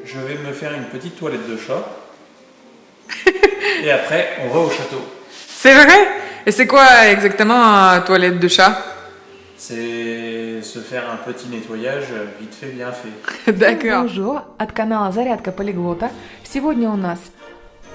je vais me faire une petite toilette de chat. Et après, on va au château. C'est vrai? Et c'est quoi exactement toilette de chat? C'est se faire un petit nettoyage vite fait, bien fait. D'accord. Bonjour, от канала Зарядка полиглота. Сегодня у нас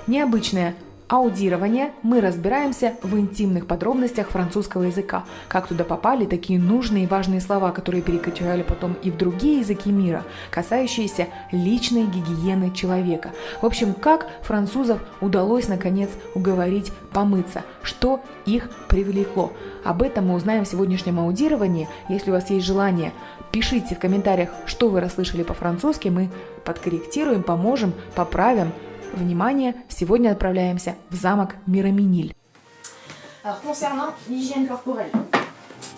необычное аудирование. Мы разбираемся в интимных подробностях французского языка. Как туда попали такие нужные и важные слова, которые перекочевали потом и в другие языки мира, касающиеся личной гигиены человека. В общем, как французов удалось наконец уговорить помыться, что их привлекло. Об этом мы узнаем в сегодняшнем аудировании. Если у вас есть желание, пишите в комментариях, что вы расслышали по-французски, мы подкорректируем, поможем, поправим. Внимание, сегодня отправляемся в замок Мираминиль. Alors concernant l'hygiène corporelle,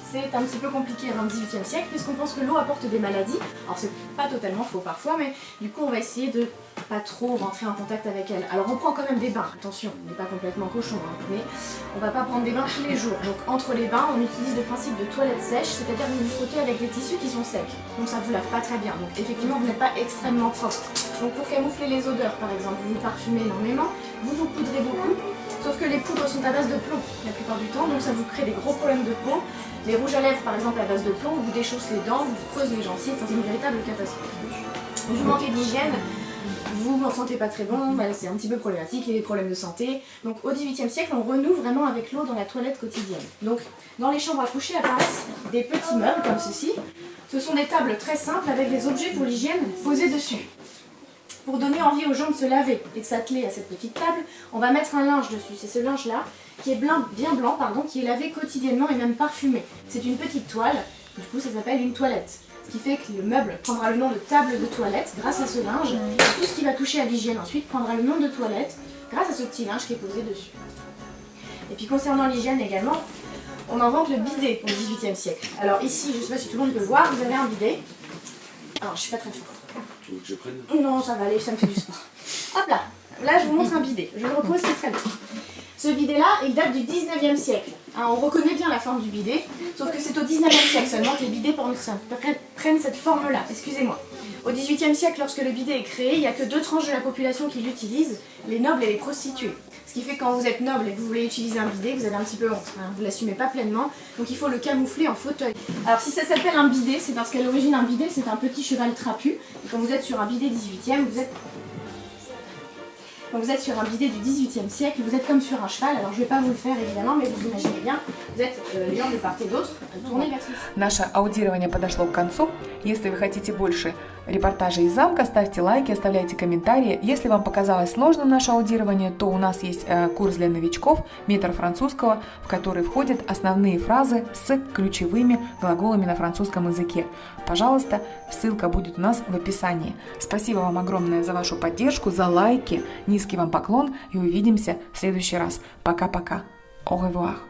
c'est un petit peu compliqué avant le XVIIIe siècle puisqu'on pense que l'eau apporte des maladies. Alors c'est pas totalement faux parfois, mais du coup on va essayer de pas trop rentrer en contact avec elle. Alors on prend quand même des bains, attention, on n'est pas complètement cochon, hein, mais on va pas prendre des bains tous les jours. Donc entre les bains, on utilise le principe de toilette sèche, c'est-à-dire que vous vous frottez avec des tissus qui sont secs. Donc ça vous lave pas très bien, donc effectivement vous n'êtes pas extrêmement propre. Donc pour camoufler les odeurs par exemple, vous parfumez énormément, vous vous poudrez beaucoup. Sauf que les poudres sont à base de plomb la plupart du temps, donc ça vous crée des gros problèmes de peau. Les rouges à lèvres par exemple à base de plomb vous déchaussent les dents, vous creusent les gencives, c'est une véritable catastrophe. Vous manquez d'hygiène, vous n'en sentez pas très bon, bah, c'est un petit peu problématique, il y a des problèmes de santé. Donc au XVIIIe siècle, on renoue vraiment avec l'eau dans la toilette quotidienne. Donc dans les chambres à coucher apparaissent des petits meubles comme ceci. Ce sont des tables très simples avec des objets pour l'hygiène posés dessus. Pour donner envie aux gens de se laver et de s'atteler à cette petite table, on va mettre un linge dessus. C'est ce linge-là qui est bien blanc, qui est lavé quotidiennement et même parfumé. C'est une petite toile, du coup ça s'appelle une toilette. Ce qui fait que le meuble prendra le nom de table de toilette grâce à ce linge. Et tout ce qui va toucher à l'hygiène ensuite prendra le nom de toilette grâce à ce petit linge qui est posé dessus. Et puis concernant l'hygiène également, on invente le bidet au XVIIIe siècle. Alors ici, je ne sais pas si tout le monde peut le voir, vous avez un bidet. Alors je suis pas très forte. Tu veux que je prenne? Non, ça va aller, ça me fait du sport. Hop là, là je vous montre un bidet. Je le repose, c'est très bien. Ce bidet-là, il date du 19e siècle. Hein, on reconnaît bien la forme du bidet, sauf que c'est au 19e siècle seulement que les bidets prennent cette forme-là. Excusez-moi. Au 18e siècle, lorsque le bidet est créé, il n'y a que deux tranches de la population qui l'utilisent, les nobles et les prostituées. Ce qui fait que quand vous êtes noble et que vous voulez utiliser un bidet, vous avez un petit peu honte. Hein, vous ne l'assumez pas pleinement, donc il faut le camoufler en fauteuil. Alors si ça s'appelle un bidet, c'est parce qu'à l'origine un bidet c'est un petit cheval trapu. Et quand vous êtes sur un bidet 18e, Quand vous êtes sur un bidet du 18e siècle, vous êtes comme sur un cheval. Alors je ne vais pas vous le faire évidemment, mais vous imaginez bien, vous êtes les jambes de part et d'autre, tournées vers ceci. Наше аудирование подошло к концу. Если вы хотите больше репортажей из замка, ставьте лайки, оставляйте комментарии. Если вам показалось сложным наше аудирование, то у нас есть курс для новичков «Метр французского», в который входят основные фразы с ключевыми глаголами на французском языке. Пожалуйста, ссылка будет у нас в описании. Спасибо вам огромное за вашу поддержку, за лайки. Низкий вам поклон и увидимся в следующий раз. Пока-пока. Au revoir.